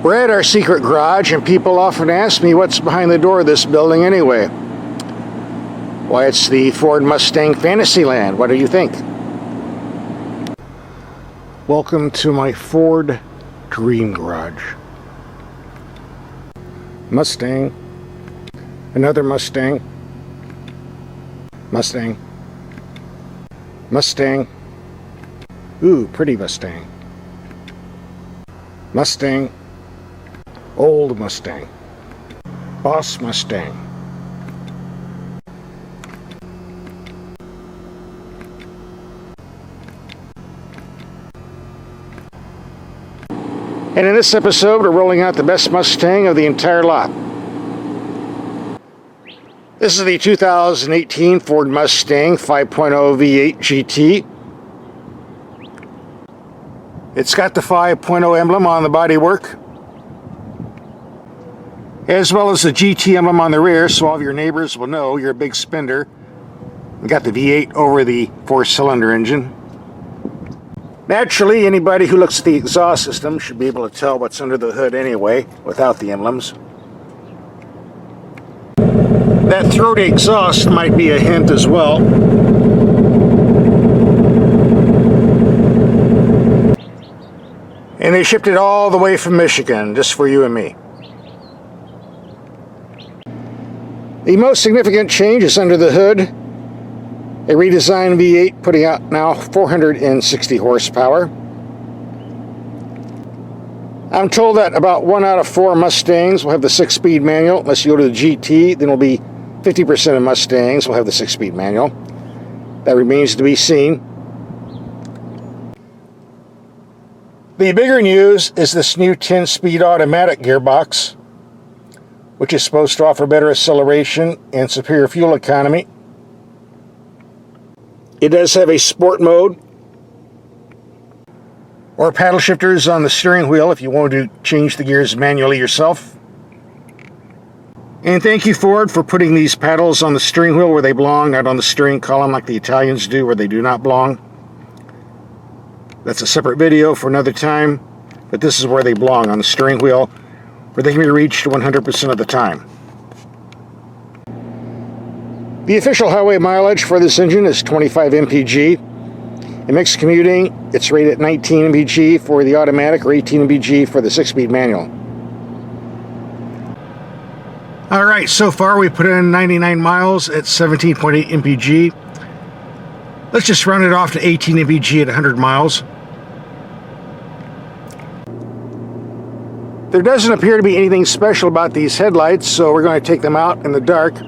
We're at our secret garage, and people often ask me what's behind the door of this building anyway. Why, it's the Ford Mustang Fantasyland. What do you think? Welcome to my Ford Dream Garage. Mustang. Another Mustang. Mustang. Mustang. Ooh, pretty Mustang. Mustang. Old Mustang. Boss Mustang. And in this episode, we're rolling out the best Mustang of the entire lot. This is the 2018 Ford Mustang 5.0 V8 GT. It's got the 5.0 emblem on the bodywork, as well as the GT emblem on the rear, so all of your neighbors will know you're a big spender. We got the V8 over the 4-cylinder engine. Naturally, anybody who looks at the exhaust system should be able to tell what's under the hood anyway, without the emblems. That throaty exhaust might be a hint as well. And they shipped it all the way from Michigan, just for you and me. The most significant change is under the hood. A redesigned V8 putting out now 460 horsepower. I'm told that about 1 out of 4 Mustangs will have the 6-speed manual. Unless you go to the GT, then it'll be 50% of Mustangs will have the 6-speed manual. That remains to be seen. The bigger news is this new 10-speed automatic gearbox, which is supposed to offer better acceleration and superior fuel economy. It does have a sport mode, or paddle shifters on the steering wheel if you want to change the gears manually yourself. And thank you, Ford, for putting these paddles on the steering wheel where they belong, not on the steering column like the Italians do where they do not belong. That's a separate video for another time, but this is where they belong, on the steering wheel, where they can be reached 100% of the time. The official highway mileage for this engine is 25 mpg. In mixed commuting, it's rated at 19 mpg for the automatic or 18 mpg for the 6-speed manual. Alright, so far we put in 99 miles at 17.8 mpg. Let's just round it off to 18 mpg at 100 miles. There doesn't appear to be anything special about these headlights, so we're going to take them out in the dark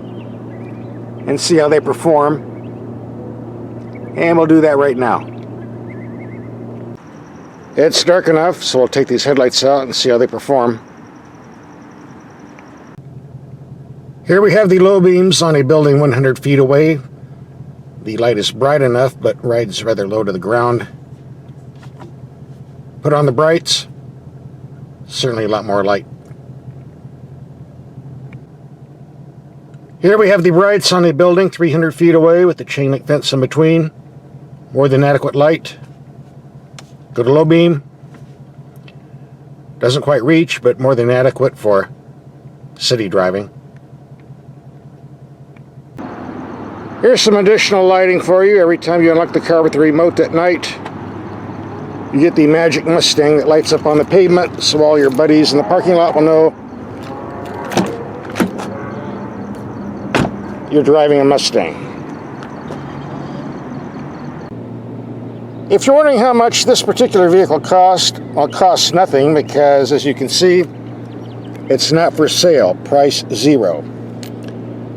and see how they perform. And we'll do that right now. It's dark enough, so we'll take these headlights out and see how they perform. Here we have the low beams on a building 100 feet away. The light is bright enough, but rides rather low to the ground. Put on the brights. Certainly a lot more light. Here we have the brights on a building 300 feet away with the chain link fence in between. More than adequate light. Go to low beam. Doesn't quite reach, but more than adequate for city driving. Here's some additional lighting for you. Every time you unlock the car with the remote at night, you get the magic Mustang that lights up on the pavement, so all your buddies in the parking lot will know you're driving a Mustang. If you're wondering how much this particular vehicle cost, well, it costs nothing because, as you can see, it's not for sale. Price zero.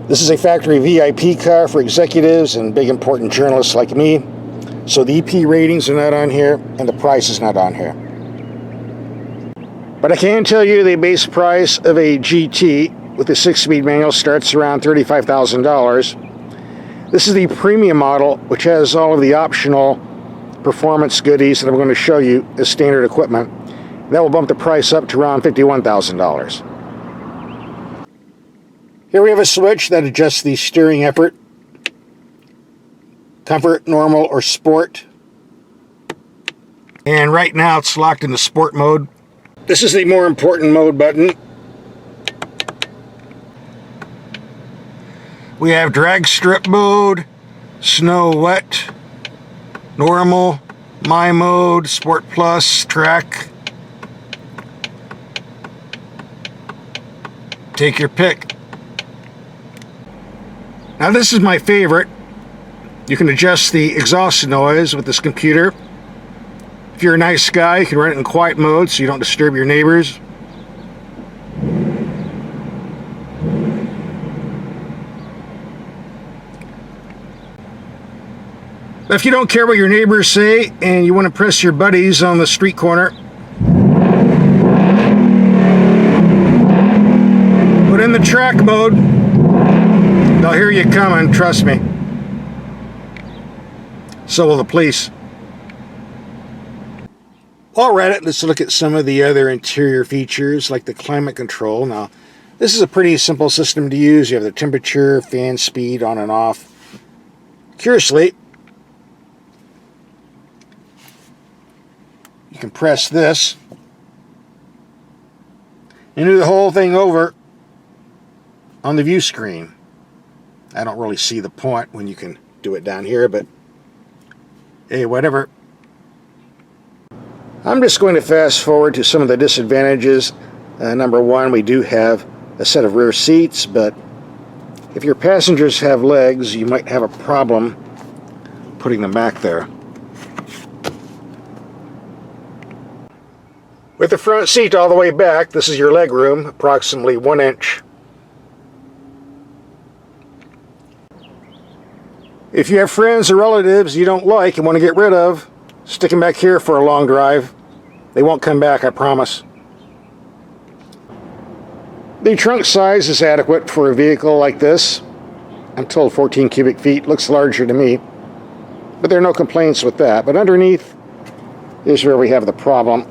This is a factory VIP car for executives and big important journalists like me. So the EP ratings are not on here, and the price is not on here. But I can tell you the base price of a GT with a 6-speed manual starts around $35,000. This is the premium model, which has all of the optional performance goodies that I'm going to show you as standard equipment. That will bump the price up to around $51,000. Here we have a switch that adjusts the steering effort. Comfort, normal, or sport. And right now it's locked into sport mode. This is the more important mode button. We have drag strip mode, snow wet, normal, my mode, sport plus, track. Take your pick. Now this is my favorite. You can adjust the exhaust noise with this computer. If you're a nice guy, you can run it in quiet mode so you don't disturb your neighbors. But if you don't care what your neighbors say and you want to impress your buddies on the street corner, put in the track mode. They'll hear you coming, trust me. So will the police. While we're at it, let's look at some of the other interior features like the climate control. Now, this is a pretty simple system to use. You have the temperature, fan speed on and off. Curiously, you can press this and do the whole thing over on the view screen. I don't really see the point when you can do it down here, but hey, whatever. I'm just going to fast forward to some of the disadvantages. Number one, we do have a set of rear seats, but if your passengers have legs, you might have a problem putting them back there. With the front seat all the way back, this is your leg room, approximately 1 inch. If you have friends or relatives you don't like and want to get rid of, stick them back here for a long drive. They won't come back, I promise. The trunk size is adequate for a vehicle like this. I'm told 14 cubic feet, looks larger to me. But there are no complaints with that. But underneath is where we have the problem.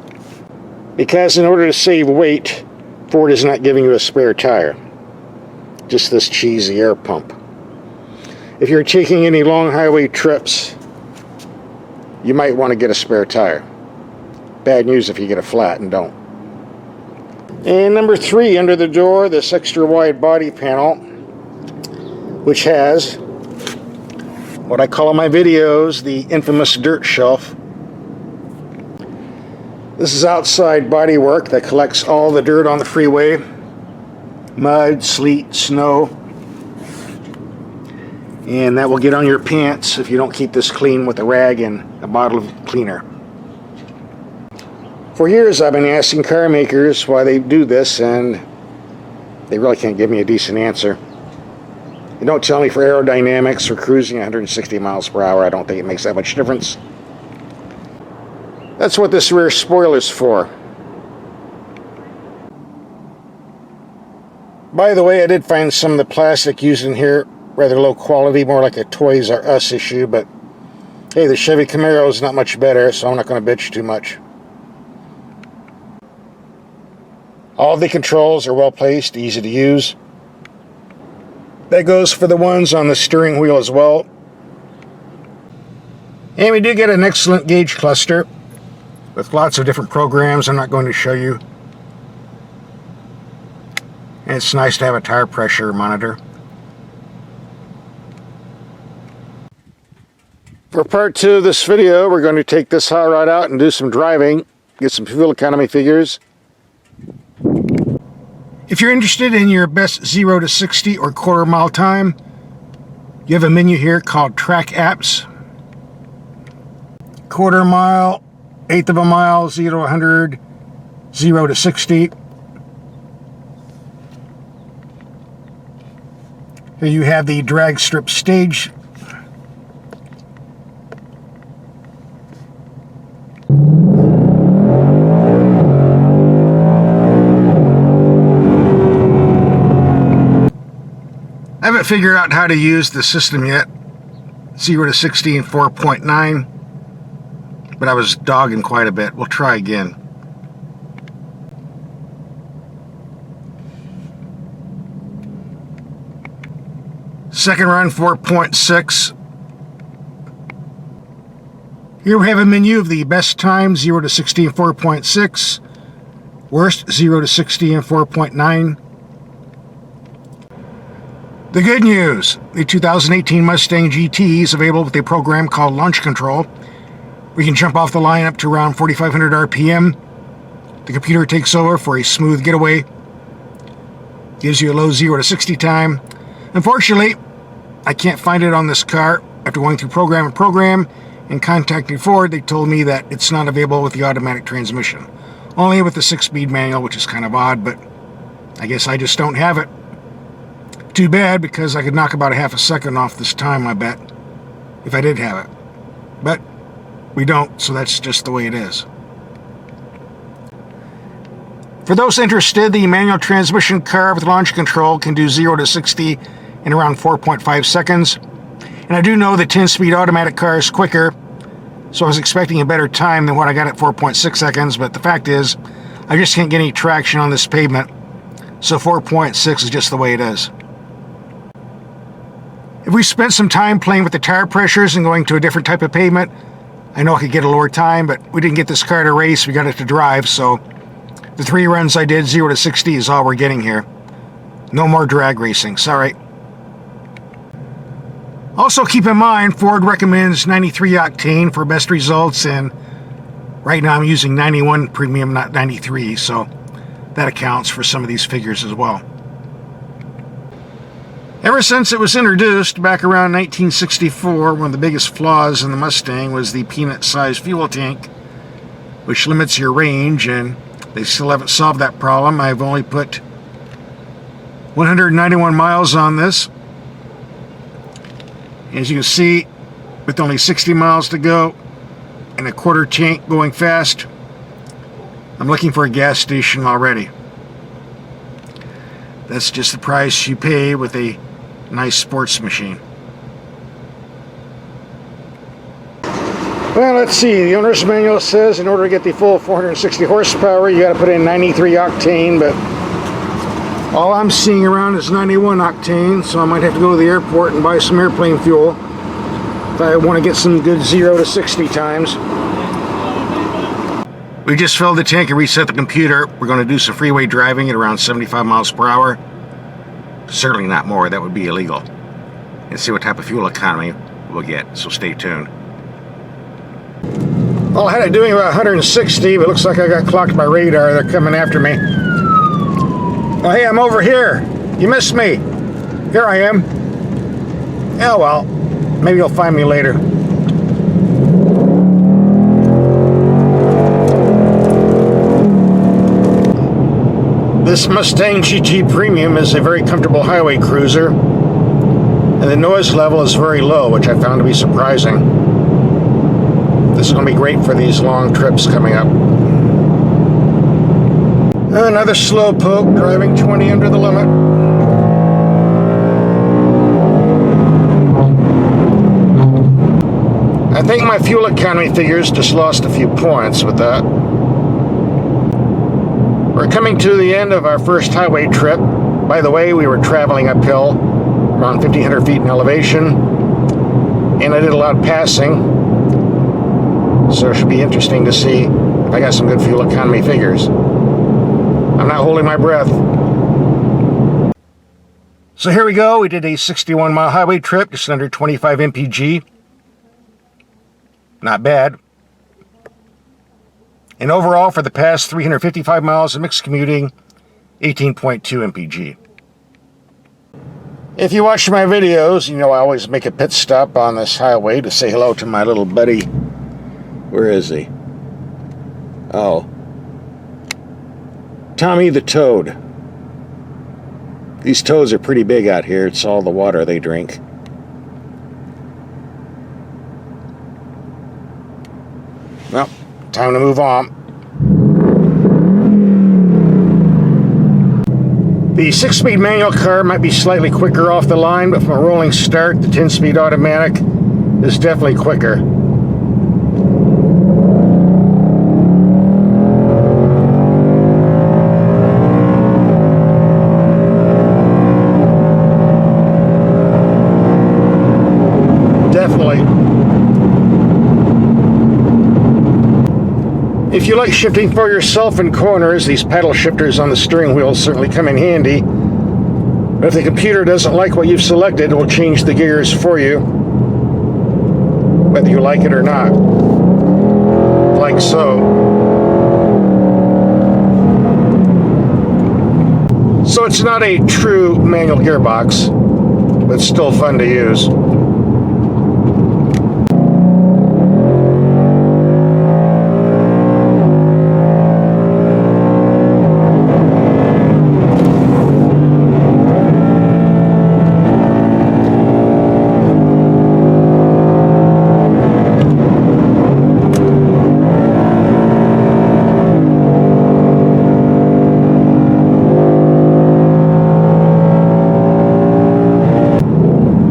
Because in order to save weight, Ford is not giving you a spare tire. Just this cheesy air pump. If you're taking any long highway trips, you might want to get a spare tire. Bad news if you get a flat and don't. And number 3, under the door, this extra wide body panel, which has what I call in my videos the infamous dirt shelf. This is outside bodywork that collects all the dirt on the freeway, mud, sleet, snow, and that will get on your pants if you don't keep this clean with a rag and a bottle of cleaner. For years I've been asking car makers why they do this, and they really can't give me a decent answer. They don't tell me for aerodynamics or cruising 160 miles per hour. I don't think it makes that much difference. That's what this rear spoiler's for. By the way, I did find some of the plastic used in here rather low quality, more like a Toys R Us issue, but hey, the Chevy Camaro is not much better, so I'm not going to bitch too much. All the controls are well placed, easy to use. That goes for the ones on the steering wheel as well. And we do get an excellent gauge cluster with lots of different programs I'm not going to show you. And it's nice to have a tire pressure monitor. For part 2 of this video, we're going to take this hot rod out and do some driving, get some fuel economy figures. If you're interested in your best 0 to 60 or quarter mile time, you have a menu here called Track Apps. Quarter mile, eighth of a mile, 0 to 100, 0 to 60. Here you have the drag strip stage. I haven't figured out how to use the system yet. 0 to 60 in 4.9. But I was dogging quite a bit. We'll try again. Second run, 4.6. Here we have a menu of the best time, 0 to 60 in 4.6. Worst, 0 to 60 in 4.9. The good news, the 2018 Mustang GT is available with a program called Launch Control. We can jump off the line up to around 4,500 RPM. The computer takes over for a smooth getaway. Gives you a low 0 to 60 time. Unfortunately, I can't find it on this car. After going through program and contacting Ford, they told me that it's not available with the automatic transmission. Only with the 6-speed manual, which is kind of odd, but I guess I just don't have it. Too bad, because I could knock about a half a second off this time, I bet, if I did have it. But we don't, so that's just the way it is. For those interested, the manual transmission car with launch control can do 0 to 60 in around 4.5 seconds. And I do know the 10-speed automatic car is quicker, so I was expecting a better time than what I got at 4.6 seconds, but the fact is, I just can't get any traction on this pavement, so 4.6 is just the way it is. If we spent some time playing with the tire pressures and going to a different type of pavement, I know I could get a lower time, but we didn't get this car to race, we got it to drive, so the 3 runs I did, 0 to 60, is all we're getting here. No more drag racing, sorry. Also keep in mind, Ford recommends 93 octane for best results, and right now I'm using 91 premium, not 93, so that accounts for some of these figures as well. Ever since it was introduced back around 1964, one of the biggest flaws in the Mustang was the peanut-sized fuel tank, which limits your range, and they still haven't solved that problem. I've only put 191 miles on this. As you can see, with only 60 miles to go and a quarter tank going fast, I'm looking for a gas station already. That's just the price you pay with a nice sports machine. Well, let's see. The owner's manual says in order to get the full 460 horsepower, you got to put in 93 octane, but all I'm seeing around is 91 octane, so I might have to go to the airport and buy some airplane fuel if I want to get some good 0 to 60 times. We just filled the tank and reset the computer. We're going to do some freeway driving at around 75 miles per hour. Certainly not more, that would be illegal. And see what type of fuel economy we'll get, so stay tuned. Well, I had it doing about 160, but it looks like I got clocked by radar. They're coming after me. Oh, hey, I'm over here. You missed me. Here I am. Oh, well, maybe you'll find me later. This Mustang GT Premium is a very comfortable highway cruiser, and the noise level is very low, which I found to be surprising. This is going to be great for these long trips coming up. Another slow poke, driving 20 under the limit. I think my fuel economy figures just lost a few points with that. We're coming to the end of our first highway trip. By the way, we were traveling uphill, around 1,500 feet in elevation, and I did a lot of passing, so it should be interesting to see if I got some good fuel economy figures. I'm not holding my breath. So here we go. We did a 61-mile highway trip, just under 25 mpg. Not bad. And overall, for the past 355 miles of mixed commuting, 18.2 mpg. If you watch my videos, you know I always make a pit stop on this highway to say hello to my little buddy. Where is he? Oh. Tommy the Toad. These toads are pretty big out here. It's all the water they drink. Well, time to move on. The 6-speed manual car might be slightly quicker off the line, but from a rolling start, the 10-speed automatic is definitely quicker. If you like shifting for yourself in corners, these paddle shifters on the steering wheel certainly come in handy. But if the computer doesn't like what you've selected, it will change the gears for you, whether you like it or not. Like so. So it's not a true manual gearbox, but it's still fun to use.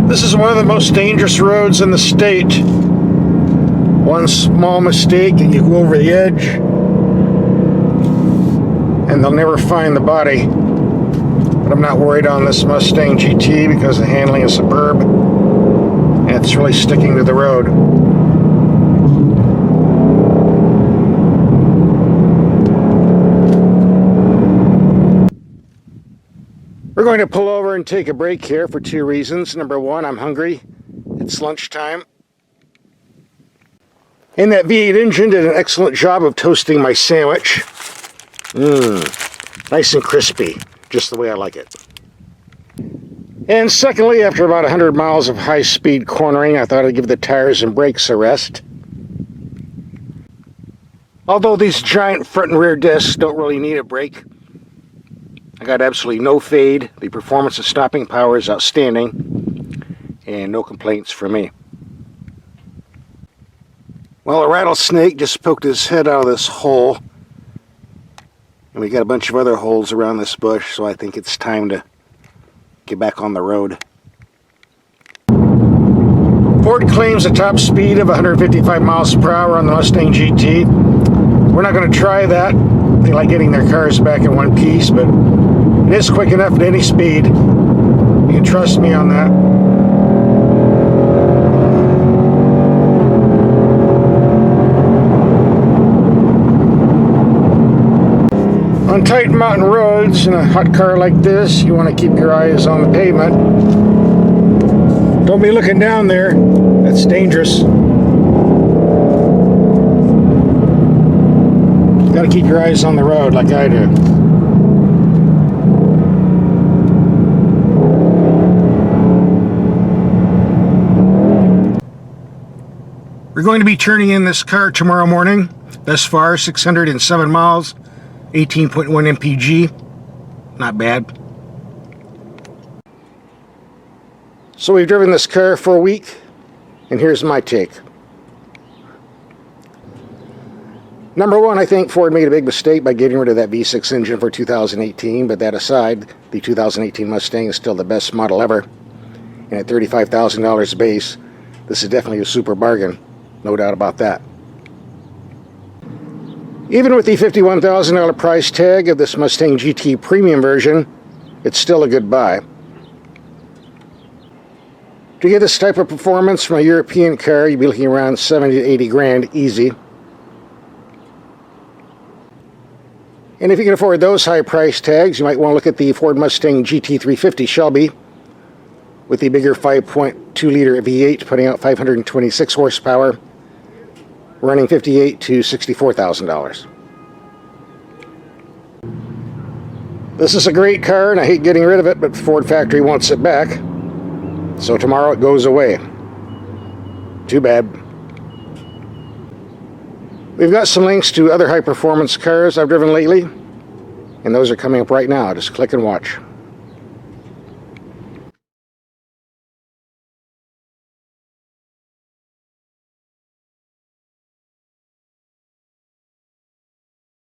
This is one of the most dangerous roads in the state. One small mistake and you go over the edge and they'll never find the body. But I'm not worried on this Mustang GT because the handling is superb and it's really sticking to the road. We're going to pull over and take a break here for two reasons. Number one, I'm hungry. It's lunchtime. And that V8 engine did an excellent job of toasting my sandwich. Nice and crispy, just the way I like it. And secondly, after about 100 miles of high-speed cornering, I thought I'd give the tires and brakes a rest. Although these giant front and rear discs don't really need a brake. I got absolutely no fade. The performance and stopping power is outstanding, and no complaints from me. Well, a rattlesnake just poked his head out of this hole, and we got a bunch of other holes around this bush, so I think it's time to get back on the road. Ford claims a top speed of 155 miles per hour on the Mustang GT. We're not going to try that. They like getting their cars back in one piece, but it is quick enough at any speed. You can trust me on that. On tight mountain roads in a hot car like this, you want to keep your eyes on the pavement. Don't be looking down there. That's dangerous. You got to keep your eyes on the road like I do. We're going to be turning in this car tomorrow morning. Thus far, 607 miles, 18.1 mpg. Not bad. So we've driven this car for a week, and here's my take. Number one, I think Ford made a big mistake by getting rid of that V6 engine for 2018, but that aside, the 2018 Mustang is still the best model ever. And at $35,000 base, this is definitely a super bargain. No doubt about that. Even with the $51,000 price tag of this Mustang GT Premium version, it's still a good buy. To get this type of performance from a European car, you'd be looking around 70 to 80 grand easy. And if you can afford those high price tags, you might want to look at the Ford Mustang GT350 Shelby with the bigger 5.2 liter V8 putting out 526 horsepower, running $58,000 to $64,000. This is a great car, and I hate getting rid of it, but Ford factory wants it back. So tomorrow it goes away. Too bad. We've got some links to other high-performance cars I've driven lately, and those are coming up right now. Just click and watch.